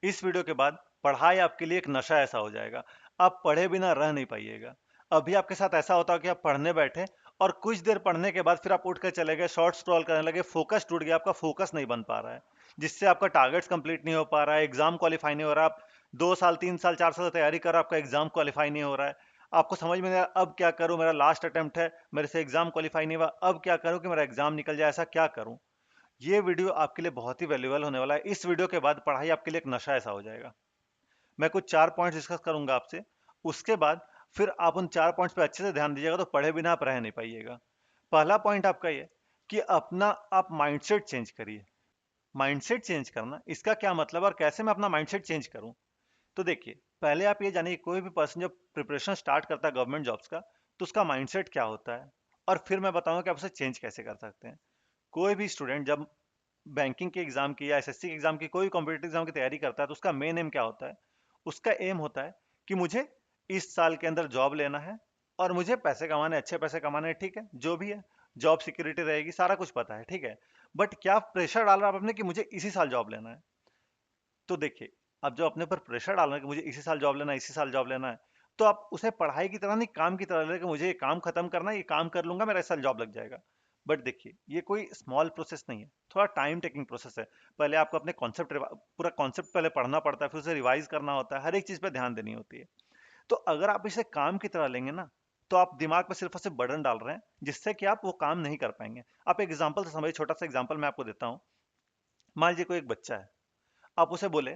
इस वीडियो के बाद पढ़ाई आपके लिए एक नशा ऐसा हो जाएगा, आप पढ़े बिना रह नहीं पाइएगा। अभी आपके साथ ऐसा होता है कि आप पढ़ने बैठे और कुछ देर पढ़ने के बाद फिर आप उठ कर चले गए, शॉर्ट स्क्रॉल करने लगे, फोकस टूट गया, आपका फोकस नहीं बन पा रहा है, जिससे आपका टारगेट्स कंप्लीट नहीं हो पा रहा है, एग्जाम क्वालिफाई नहीं हो रहा। आप 2 साल 3 साल 4 साल से तैयारी कर रहे हो, आपका एग्जाम क्वालिफाई नहीं हो रहा है। आपको समझ में नहीं आ रहा अब क्या करूं, मेरा लास्ट अटेम्प्ट है, मेरे से एग्जाम क्वालिफाई नहीं हुआ, अब क्या करूं कि मेरा एग्जाम निकल जाए, ऐसा क्या करूं। ये वीडियो आपके लिए बहुत ही वैल्यूबल होने वाला है। इस वीडियो के बाद पढ़ाई आपके लिए एक नशा ऐसा हो जाएगा। मैं कुछ 4 पॉइंट्स डिस्कस करूंगा आपसे, उसके बाद फिर आप उन 4 पॉइंट्स पे अच्छे से ध्यान दीजिएगा, तो पढ़े बिना आप रह नहीं पाइएगा। पहला पॉइंट आपका ये कि अपना आप माइंडसेट चेंज करिए। माइंडसेट चेंज करना, इसका क्या मतलब और कैसे मैं अपना माइंडसेट चेंज करूं। तो देखिए, पहले आप ये जानिए, कोई भी पर्सन जब प्रिपरेशन स्टार्ट करता है गवर्नमेंट जॉब्स का, तो उसका माइंडसेट क्या होता है, और फिर मैं बताऊंगा कि आप उसे चेंज कैसे कर सकते हैं। कोई भी स्टूडेंट जब बैंकिंग के एग्जाम की या एसएससी के एग्जाम की, कोई कॉम्पिटेटिव एग्जाम की तैयारी करता है, तो उसका मेन एम क्या होता है। उसका एम होता है कि मुझे इस साल के अंदर जॉब लेना है और मुझे पैसे कमाने, अच्छे पैसे कमाने हैं, ठीक है, जो भी है, जॉब सिक्योरिटी रहेगी, सारा कुछ पता है, ठीक है। बट क्या प्रेशर डाल रहा है आप अपने कि मुझे इसी साल जॉब लेना है। तो देखिए, अब जो अपने पर प्रेशर डाल रहे हैं कि मुझे इसी साल जॉब लेना है, इसी साल जॉब लेना है, तो आप उसे पढ़ाई की तरह नहीं, काम की तरह ले कि मुझे ये काम खत्म करना है, ये काम कर लूंगा, मेरा इस साल जॉब लग जाएगा। बट देखिए, ये कोई स्मॉल प्रोसेस नहीं है, थोड़ा टाइम टेकिंग प्रोसेस है। पहले आपको अपने कॉन्सेप्ट, पूरा कॉन्सेप्ट पहले पढ़ना पड़ता है, फिर उसे रिवाइज करना होता है, हर एक चीज पे ध्यान देनी होती है। तो अगर आप इसे काम की तरह लेंगे ना, तो आप दिमाग पर सिर्फ और सिर्फ बर्डन डाल रहे हैं, जिससे कि आप वो काम नहीं कर पाएंगे। आप एक एग्जाम्पल से समझिए, छोटा सा एग्जाम्पल मैं आपको देता हूँ। मान लीजिए कोई एक बच्चा है, आप उसे बोले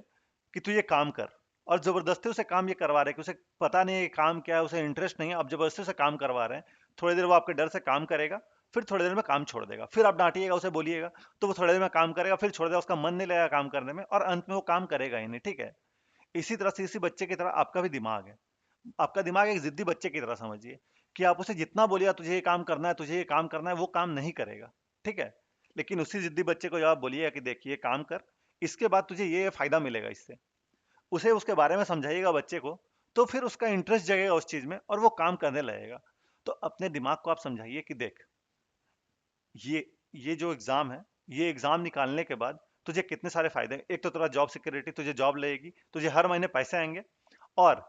कि तू ये काम कर, और जबरदस्ती उसे काम ये करवा रहे हैं कि उसे पता नहीं है ये काम क्या है, उसे इंटरेस्ट नहीं है, आप जबरदस्ती उसे काम करवा रहे हैं। थोड़ी देर वो आपके डर से काम करेगा, फिर थोड़ी देर में काम छोड़ देगा, फिर आप डांटिएगा, उसे बोलिएगा, तो वो थोड़ी देर में काम करेगा, फिर छोड़ देगा, उसका मन नहीं लगेगा काम करने में, और अंत में वो काम करेगा ही नहीं, ठीक है। इसी तरह से, इसी बच्चे की तरह आपका भी दिमाग है। आपका दिमाग एक जिद्दी बच्चे की तरह समझिए, कि आप उसे जितना बोलिएगा तुझे ये काम करना है, तुझे ये काम करना है, वो काम नहीं करेगा, ठीक है। लेकिन उसी जिद्दी बच्चे को जब आप बोलिएगा कि देखिए काम कर, इसके बाद तुझे ये फायदा मिलेगा इससे, उसे उसके बारे में समझाइएगा बच्चे को, तो फिर उसका इंटरेस्ट जगेगा उस चीज में और वो काम करने लगेगा। तो अपने दिमाग को आप समझाइए कि देख, ये ये जो एग्जाम है, ये एग्जाम निकालने के बाद तुझे कितने सारे फायदे हैं। एक तो तेरा जॉब सिक्योरिटी, तुझे जॉब लगेगी, तुझे हर महीने पैसे आएंगे, और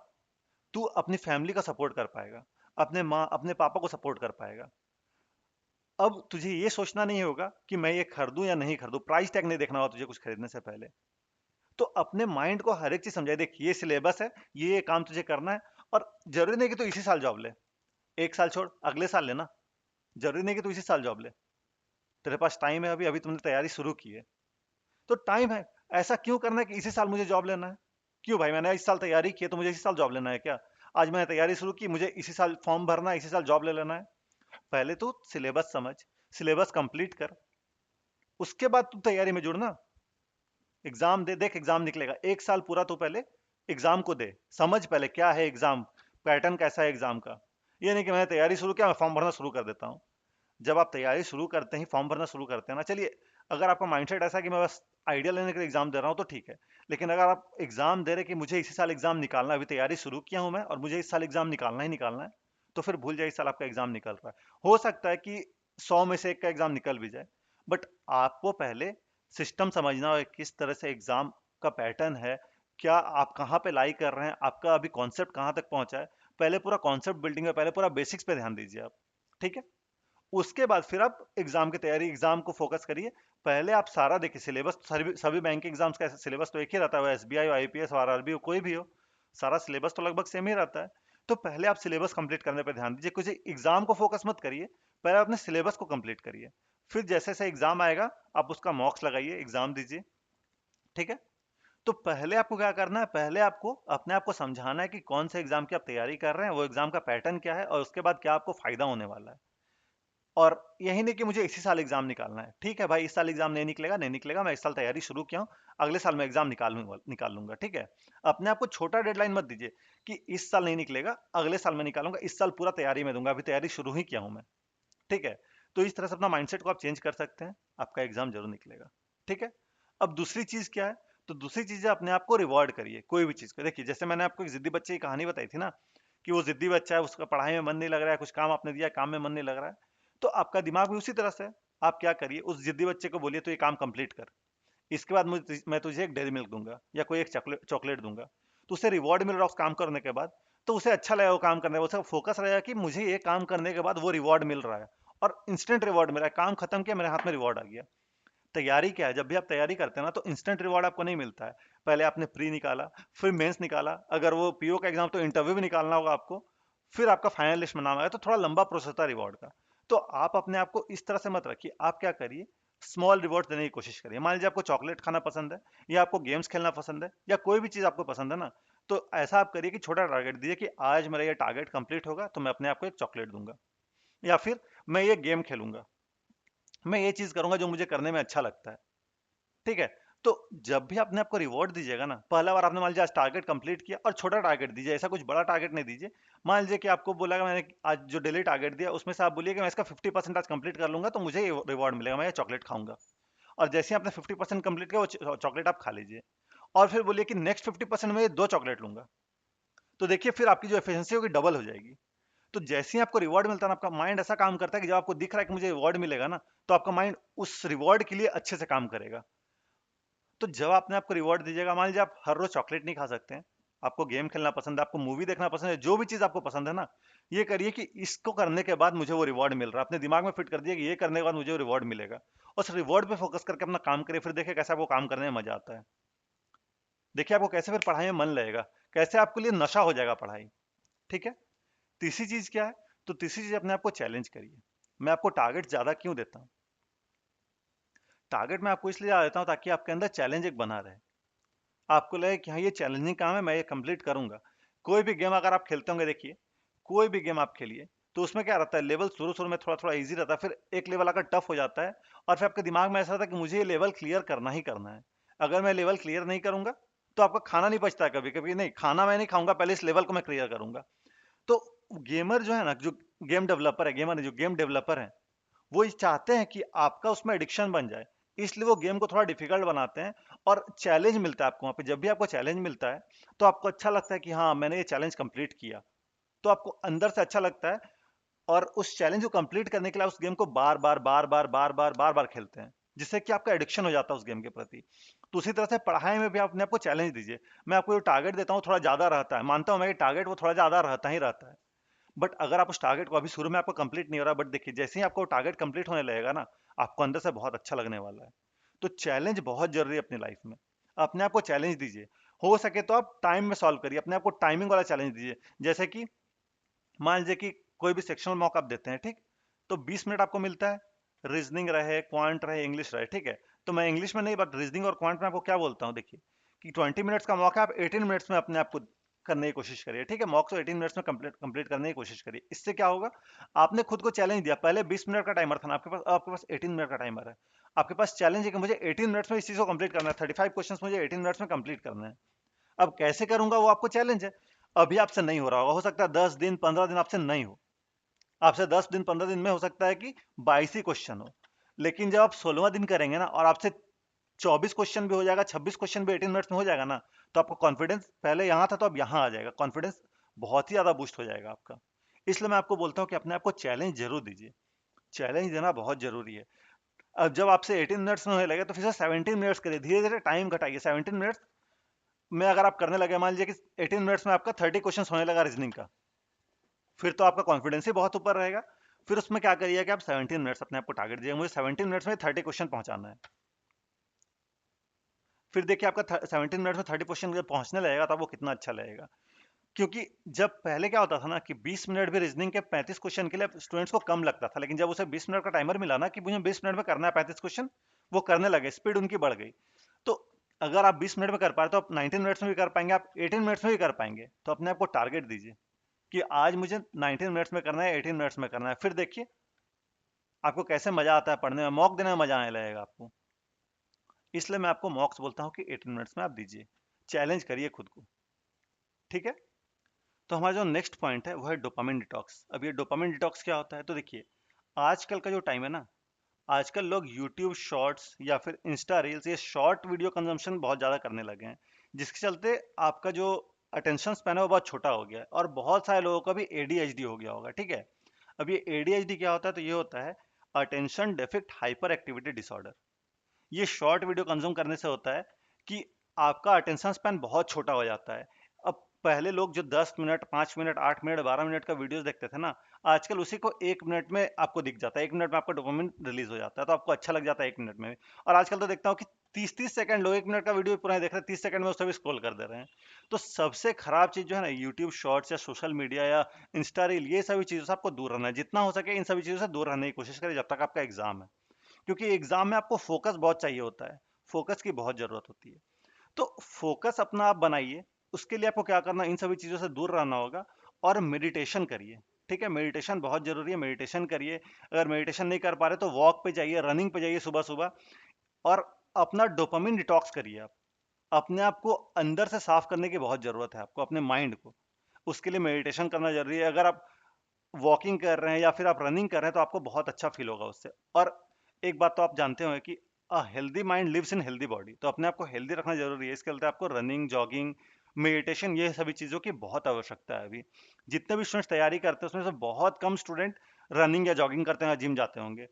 तू अपनी फैमिली का सपोर्ट कर पाएगा, अपने माँ अपने पापा को सपोर्ट कर पाएगा। अब तुझे ये सोचना नहीं होगा कि मैं ये खरीदूं या नहीं खरीदूं, प्राइस टैग नहीं देखना होगा तुझे कुछ खरीदने से पहले। तो अपने माइंड को हर एक चीज समझाए, देख ये सिलेबस है, ये काम तुझे करना है, और जरूरी नहीं कि तू इसी साल जॉब ले, एक साल छोड़ अगले साल लेना। जरूरी नहीं कि तू इसी साल जॉब ले, तेरे पास टाइम है, अभी अभी तुमने तैयारी शुरू की है, तो टाइम है। ऐसा क्यों करना है कि इसी साल मुझे जॉब लेना है। क्यों भाई, मैंने इस साल तैयारी की है तो मुझे इसी साल जॉब लेना है क्या। आज मैंने तैयारी शुरू की, मुझे इसी साल फॉर्म भरना है, इसी साल जॉब ले लेना है। पहले तू सिलेबस समझ, सिलेबस कंप्लीट कर, उसके बाद तू तैयारी में जुड़ना। एग्जाम दे, देख एग्जाम निकलेगा, एक साल पूरा तू पहले एग्जाम को दे, समझ पहले क्या है एग्जाम, पैटर्न कैसा है एग्जाम का। ये नहीं कि मैंने तैयारी शुरू किया, मैं फॉर्म भरना शुरू कर देता हूँ। जब आप तैयारी शुरू करते हैं, फॉर्म भरना शुरू करते हैं ना, चलिए, अगर आपका माइंडसेट ऐसा है कि मैं बस आइडिया लेने के लिए एग्जाम दे रहा हूँ, तो ठीक है। लेकिन अगर आप एग्जाम दे रहे कि मुझे इसी साल एग्जाम निकालना है, अभी तैयारी शुरू किया हूं मैं और मुझे इस साल एग्जाम निकालना ही निकालना है, तो फिर भूल जाइए, इस साल आपका एग्जाम निकल रहा है। हो सकता है कि 100 में से 1 का एग्जाम निकल भी जाए, बट आपको पहले सिस्टम समझना हो, किस तरह से एग्जाम का पैटर्न है, क्या आप कहाँ पे लाई कर रहे हैं, आपका अभी कॉन्सेप्ट कहाँ तक पहुंचा है। पहले पूरा कॉन्सेप्ट बिल्डिंग में, पहले पूरा बेसिक्स पे ध्यान दीजिए आप, ठीक है। उसके बाद फिर आप एग्जाम की तैयारी, एग्जाम को फोकस करिए। पहले आप सारा देखिए सिलेबस, सभी सभी बैंक के एग्जाम्स का सिलेबस तो एक ही रहता है, एसबीआई हो, आईपीएस हो, आरआरबी हो, कोई भी हो, सारा सिलेबस तो लगभग सेम ही रहता है। तो पहले आप सिलेबस कंप्लीट करने पर ध्यान दीजिए, कुछ एग्जाम को फोकस मत करिए, पहले अपने सिलेबस को कंप्लीट करिए। फिर जैसे जैसे एग्जाम आएगा, आप उसका मॉक्स लगाइए, एग्जाम दीजिए, ठीक है। तो पहले आपको क्या करना है, पहले आपको अपने आप को समझाना है कि कौन से एग्जाम की आप तैयारी कर रहे हैं, वो एग्जाम का पैटर्न क्या है, और उसके बाद क्या आपको फायदा होने वाला है। और यही नहीं कि मुझे इसी साल एग्जाम निकालना है, ठीक है भाई, इस साल एग्जाम नहीं निकलेगा, नहीं निकलेगा, मैं इस साल तैयारी शुरू किया हूँ, अगले साल मैं एग्जाम निकाल लूंगा, ठीक है। अपने आप को छोटा डेडलाइन मत दीजिए कि इस साल नहीं निकलेगा, अगले साल मैं निकालूंगा, इस साल पूरा तैयारी में दूंगा, अभी तैयारी शुरू ही किया हूं मैं, ठीक है। तो इस तरह से अपना माइंडसेट को आप चेंज कर सकते हैं, आपका एग्जाम जरूर निकलेगा, ठीक है। अब दूसरी चीज क्या है, तो दूसरी चीज है, अपने आप को रिवॉर्ड करिए कोई भी चीज को। देखिए, जैसे मैंने आपको एक जिद्दी बच्चे की कहानी बताई थी ना, कि वो जिद्दी बच्चा है, उसका पढ़ाई में मन नहीं लग रहा है, कुछ काम आपने दिया, काम में मन नहीं लग रहा है, तो आपका दिमाग भी उसी तरह से है। आप क्या करिए, उस जिद्दी बच्चे को बोलिए तो ये काम कंप्लीट कर, इसके बाद मैं तुझे एक डेयरी मिल्क दूंगा या कोई एक चॉकलेट चॉकलेट दूंगा। तो उसे रिवॉर्ड मिल रहा है उस काम करने के बाद, तो उसे अच्छा लगेगा वो काम करने में, उसका फोकस रहेगा कि मुझे ये काम करने के बाद वो रिवॉर्ड मिल रहा है, और इंस्टेंट रिवॉर्ड मिल रहा है, काम खत्म किया मेरे हाथ में रिवॉर्ड आ गया। तैयारी क्या है, जब भी आप तैयारी करते हैं ना तो इंस्टेंट रिवॉर्ड आपको नहीं मिलता है। पहले आपने प्री निकाला, फिर मेंस निकाला, अगर वो पीओ का एग्जाम तो इंटरव्यू भी निकालना होगा आपको, फिर आपका फाइनल लिस्ट में नाम आया, तो थोड़ा लंबा प्रोसेस था रिवॉर्ड का। तो आप अपने आप को इस तरह से मत रखिए, आप क्या करिए, स्मॉल रिवॉर्ड देने की कोशिश करिए। मान लीजिए आपको चॉकलेट खाना पसंद है, या आपको गेम्स खेलना पसंद है, या कोई भी चीज़ आपको पसंद है ना, तो ऐसा आप करिए कि छोटा टारगेट दीजिए कि आज मेरा ये टारगेट कंप्लीट होगा तो मैं अपने आप को एक चॉकलेट दूंगा, या फिर मैं ये गेम खेलूंगा, मैं ये चीज़ करूंगा जो मुझे करने में अच्छा लगता है। ठीक है। तो जब भी अपने आपको रिवॉर्ड दीजिएगा ना, पहला बार आपने मान लीजिए आज टारगेट कंप्लीट किया, और छोटा टारगेट दीजिए, ऐसा कुछ बड़ा टारगेट नहीं दीजिए। मान लीजिए कि आपको बोला मैंने आज जो डेली टारगेट दिया उसमें से आप बोलिए कि मैं इसका 50% आज कंप्लीट कर लूंगा तो मुझे ये रिवॉर्ड मिलेगा, मैं ये चॉकलेट खाऊंगा। और जैसे ही आपने 50% कंप्लीट किया वो चॉकलेट आप खा लीजिए, और फिर बोलिए कि नेक्स्ट 50% में ये 2 चॉकलेट लूंगा। तो देखिए फिर आपकी जो एफिशिएंसी होगी डबल हो जाएगी। तो जैसे ही आपको रिवॉर्ड मिलता है ना, आपका माइंड ऐसा काम करता है कि जब आपको दिख रहा है कि मुझे रिवॉर्ड मिलेगा ना, तो आपका माइंड उस रिवॉर्ड के लिए अच्छे से काम करेगा। तो जब आपने आपको रिवॉर्ड दीजिएगा, मान लीजिए आप हर रोज चॉकलेट नहीं खा सकते हैं, आपको गेम खेलना पसंद है, आपको मूवी देखना पसंद है, जो भी चीज आपको पसंद है ना, ये करिए कि इसको करने के बाद मुझे वो रिवॉर्ड मिल रहा है, अपने दिमाग में फिट कर दिए कि ये करने के बाद मुझे वो रिवॉर्ड मिलेगा। उस रिवॉर्ड पे फोकस करके अपना काम करिए, फिर देखिए कैसे आपको काम करने में मजा आता है। देखिए आपको कैसे फिर पढ़ाई में मन लगेगा, कैसे आपके लिए नशा हो जाएगा पढ़ाई। ठीक है। तीसरी चीज क्या है, तो तीसरी चीज अपने आप को चैलेंज करिए। मैं आपको टारगेट ज्यादा क्यों देता हूँ, टारगेट मैं आपको इसलिए ज्यादा देता हूँ ताकि आपके अंदर चैलेंज एक बना रहे, आपको लगे कि हाँ ये चैलेंजिंग काम है, मैं ये कंप्लीट करूंगा। कोई भी गेम अगर आप खेलते होंगे, देखिए कोई भी गेम आप खेलिए, तो उसमें क्या रहता है, लेवल शुरू शुरू में थोड़ा थोड़ा इजी रहता है, फिर एक लेवल आकर टफ हो जाता है, और फिर आपके दिमाग में ऐसा रहता है कि मुझे ये लेवल क्लियर करना ही करना है। अगर मैं लेवल क्लियर नहीं करूंगा तो आपका खाना नहीं बचता है, कभी कभी नहीं खाना मैं नहीं खाऊंगा, पहले इस लेवल को मैं क्लियर करूंगा। तो गेमर जो है ना, जो गेम डेवलपर है, गेमर जो गेम डेवलपर है, वो ये चाहते हैं कि आपका उसमें एडिक्शन बन जाए, इसलिए वो गेम को थोड़ा डिफिकल्ट बनाते हैं। और चैलेंज मिलता है आपको वहाँ पे, जब भी आपको चैलेंज मिलता है तो आपको अच्छा लगता है कि हाँ मैंने ये चैलेंज कंप्लीट किया, तो आपको अंदर से अच्छा लगता है, और उस चैलेंज को कंप्लीट करने के लिए उस गेम को बार बार बार बार बार बार बार बार खेलते हैं, जिससे कि आपका एडिक्शन हो जाता है उस गेम के प्रति। तो उसी तरह से पढ़ाई में भी आप अपने आपको चैलेंज दीजिए। मैं आपको जो टारगेट देता हूँ थोड़ा ज्यादा रहता है, मानता हूँ मैं, टारगेट वो थोड़ा ज्यादा रहता ही रहता है, बट अगर आप उस टारगेट को, अभी शुरू में आपको कंप्लीट नहीं हो रहा, बट देखिए जैसे ही आपको टारगेट कंप्लीट होने लगेगा ना, आपको अंदर से बहुत अच्छा लगने वाला है। तो चैलेंज बहुत जरूरी है अपनी लाइफ में, अपने आप को चैलेंज दीजिए। हो सके तो आप टाइम में सॉल्व करिए, अपने आप को टाइमिंग वाला चैलेंज दीजिए। जैसे कि मान लीजिए कि कोई भी सेक्शनल मॉक आप देते हैं, ठीक, तो 20 मिनट आपको मिलता है, रीजनिंग रहे, क्वांट रहे, इंग्लिश रहे, ठीक है। तो मैं इंग्लिश में नहीं, बट रीजनिंग और क्वांट में आपको क्या बोलता हूँ, देखिए कि 20 मिनट्स का मौका आप 18 मिनट्स में अपने आप को करने की कोशिश करिए, ठीक है। मॉक को 18 मिनट्स में कंप्लीट करने की कोशिश करिए। इससे क्या होगा, आपने खुद को चैलेंज दिया, पहले 20 मिनट का टाइमर था ना आपके पास, अब आपके पास 18 मिनट का टाइमर है। आपके पास चैलेंज है कि मुझे 18 मिनट्स में इस चीज को कंप्लीट करना है, 35 क्वेश्चन मुझे 18 मिनट्स में कंप्लीट करना है। अब कैसे करूंगा वो आपको चैलेंज है। अभी आपसे नहीं हो रहा होगा, हो सकता है 10 दिन 15 दिन आपसे नहीं हो, आपसे 10 दिन 15 दिन में हो सकता है कि 22 ही क्वेश्चन हो। लेकिन जब आप 16वां दिन करेंगे ना, और आपसे 24 क्वेश्चन भी हो जाएगा, 26 क्वेश्चन भी 18 मिनट्स में हो जाएगा ना, तो आपका कॉन्फिडेंस पहले यहाँ था तो अब यहाँ आ जाएगा, कॉन्फिडेंस बहुत ही ज्यादा बूस्ट हो जाएगा आपका। इसलिए मैं आपको बोलता हूँ कि अपने आप को चैलेंज जरूर दीजिए, चैलेंज देना बहुत जरूरी है। अब जब आपसे 18 मिनट्स में होने लगे तो फिर से 17 मिनट्स करिए, धीरे धीरे टाइम घटाइए। 17 मिनट्स में अगर आप करने लगे, मान लीजिए कि 18 मिनट्स में आपका 30 क्वेश्चन होने लगा रीजनिंग का, फिर तो आपका कॉन्फिडेंस ही बहुत ऊपर रहेगा। फिर उसमें क्या करिए कि आप 17 मिनट्स अपने आप को टारगेट दिए, मुझे 17 मिनट्स में 30 क्वेश्चन पहुंचाना है। फिर देखिए आपका 17 मिनट्स में 30 क्वेश्चन जब पहुंचने लगेगा तो आपको कितना अच्छा लगेगा। क्योंकि जब पहले क्या होता था ना कि 20 मिनट भी रीजनिंग के 35 क्वेश्चन के लिए स्टूडेंट्स को कम लगता था, लेकिन जब उसे 20 मिनट का टाइमर मिला ना कि मुझे 20 मिनट में करना है 35 क्वेश्चन, वो करने लगे, स्पीड उनकी बढ़ गई। तो अगर आप 20 मिनट में कर पा रहे तो आप 19 मिनट्स में भी कर पाएंगे, आप 18 मिनट्स में भी कर पाएंगे। तो अपने आप को टारगेट दीजिए कि आज मुझे 19 मिनट्स में करना है, 18 मिनट्स में करना है, फिर देखिए आपको कैसे मजा आता है पढ़ने में, मॉक देने में मजा आने लगेगा आपको। इसलिए मैं आपको मॉक्स बोलता हूँ कि 18 मिनट्स में आप दीजिए, चैलेंज करिए खुद को। ठीक है। तो हमारा जो नेक्स्ट पॉइंट है वो है डोपामिन डिटॉक्स। अब ये डोपामिन डिटॉक्स क्या होता है, तो देखिए आजकल का जो टाइम है ना, आजकल लोग यूट्यूब शॉर्ट्स या फिर इंस्टा रील्स, ये शॉर्ट वीडियो कंजम्पशन बहुत ज़्यादा करने लगे हैं, जिसके चलते आपका जो अटेंशन स्पैन है वो बहुत छोटा हो गया है, और बहुत सारे लोगों का भी एडीएचडी हो गया होगा। ठीक है। अब ये एडीएचडी क्या होता है, तो ये होता है अटेंशन डेफिक्ट हाइपर एक्टिविटी डिसऑर्डर। ये शॉर्ट वीडियो कंज्यूम करने से होता है कि आपका अटेंशन स्पैन बहुत छोटा हो जाता है। अब पहले लोग जो 10 मिनट, 5 मिनट, 8 मिनट, 12 मिनट का वीडियोस देखते थे ना, आजकल उसी को 1 मिनट में आपको दिख जाता है। 1 मिनट में आपका डोपामिन रिलीज हो जाता है, तो आपको अच्छा लग जाता है 1 मिनट में। और आजकल तो देखता हूँ कि 30-30 सेकंड लोग 1 मिनट का वीडियो पूरा देख रहे हैं, 30 सेकंड में उससे भी स्क्रॉल कर दे रहे हैं। तो सबसे खराब चीज जो है ना, यूट्यूब शॉर्ट्स या सोशल मीडिया या इंस्टा रील, ये सभी चीजों से आपको दूर रहना है। जितना हो सके इन सभी चीजों से दूर रहने की कोशिश करें जब तक आपका एग्जाम है, क्योंकि एग्जाम में आपको फोकस बहुत चाहिए होता है, फोकस की बहुत जरूरत होती है। तो फोकस अपना आप बनाइए। उसके लिए आपको क्या करना, इन सभी चीजों से दूर रहना होगा और मेडिटेशन करिए। ठीक है, मेडिटेशन बहुत जरूरी है, मेडिटेशन करिए। अगर मेडिटेशन नहीं कर पा रहे तो वॉक पे जाइए, रनिंग पे जाइए सुबह सुबह, और अपना डोपामिन डिटॉक्स करिए आप। अपने आप को अंदर से साफ करने की बहुत जरूरत है आपको, अपने माइंड को। उसके लिए मेडिटेशन करना जरूरी है। अगर आप वॉकिंग कर रहे हैं या फिर आप रनिंग कर रहे हैं तो आपको बहुत अच्छा फील होगा उससे। और एक बात तो आप जानते हो कि a healthy mind lives in healthy body, तो अपने आप को हेल्दी रखना जरूरी है। इसके चलते आपको रनिंग, जॉगिंग, मेडिटेशन, ये सभी चीज़ों की बहुत आवश्यकता है अभी। जितने भी स्टूडेंट्स तैयारी करते हैं उसमें से बहुत कम स्टूडेंट रनिंग या जॉगिंग करते हैं या जिम जाते होंगे।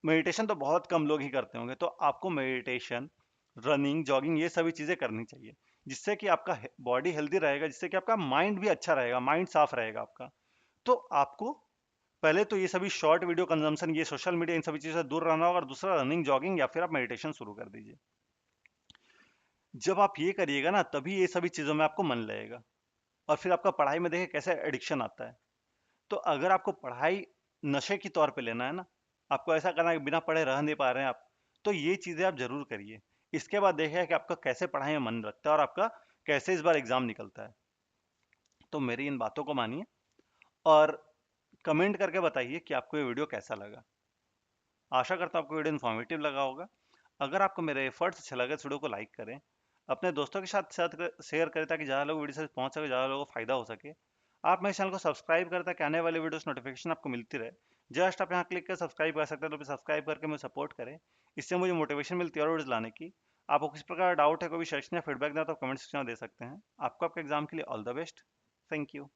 मेडिटेशन तो बहुत कम लोग ही करते होंगे। तो आपको मेडिटेशन, रनिंग, जॉगिंग, ये सभी चीज़ें करनी चाहिए, जिससे कि आपका बॉडी हेल्दी रहेगा, जिससे कि आपका माइंड भी अच्छा रहेगा, माइंड साफ रहेगा आपका। तो आपको पहले तो ये सभी शॉर्ट वीडियो कंजम्पशन, ये सोशल मीडिया, इन सभी चीज़ों से दूर रहना होगा, और दूसरा रनिंग, जॉगिंग या फिर आप मेडिटेशन शुरू कर दीजिए। जब आप ये करिएगा ना, तभी ये सभी चीज़ों में आपको मन लगेगा। और फिर आपका पढ़ाई में देखिए कैसे एडिक्शन आता है। तो अगर आपको पढ़ाई नशे के तौर पे लेना है ना, आपको ऐसा करना है कि बिना पढ़े रह नहीं पा रहे हैं आप, तो ये चीज़ें आप जरूर करिए। इसके बाद देखिए कि आपका कैसे पढ़ाई में मन लगता है और आपका कैसे इस बार एग्जाम निकलता है। तो मेरी इन बातों को मानिए और कमेंट करके बताइए कि आपको ये वीडियो कैसा लगा। आशा करता हूँ आपको वीडियो इन्फॉर्मेटिव लगा होगा। अगर आपको मेरे एफर्ट्स अच्छे लगे तो वीडियो को लाइक करें, अपने दोस्तों के साथ साथ शेयर करें, ताकि ज़्यादा लोग वीडियो से पहुंच सके, ज़्यादा लोगों को फायदा हो सके। आप मेरे चैनल को सब्सक्राइब करें ताकि आने वाले वीडियोस नोटिफिकेशन आपको मिलती रहे। जस्ट आप यहाँ क्लिक कर सब्सक्राइब कर सकते हैं, तो सब्सक्राइब करके मुझे सपोर्ट करें। इससे मुझे मोटिवेशन मिलती है और वीडियोस लाने की। आपको किसी प्रकार डाउट है, कोई भी सजेशन या फीडबैक देना, तो कमेंट सेक्शन में दे सकते हैं। आपको आपके एग्जाम के लिए all the best. Thank you.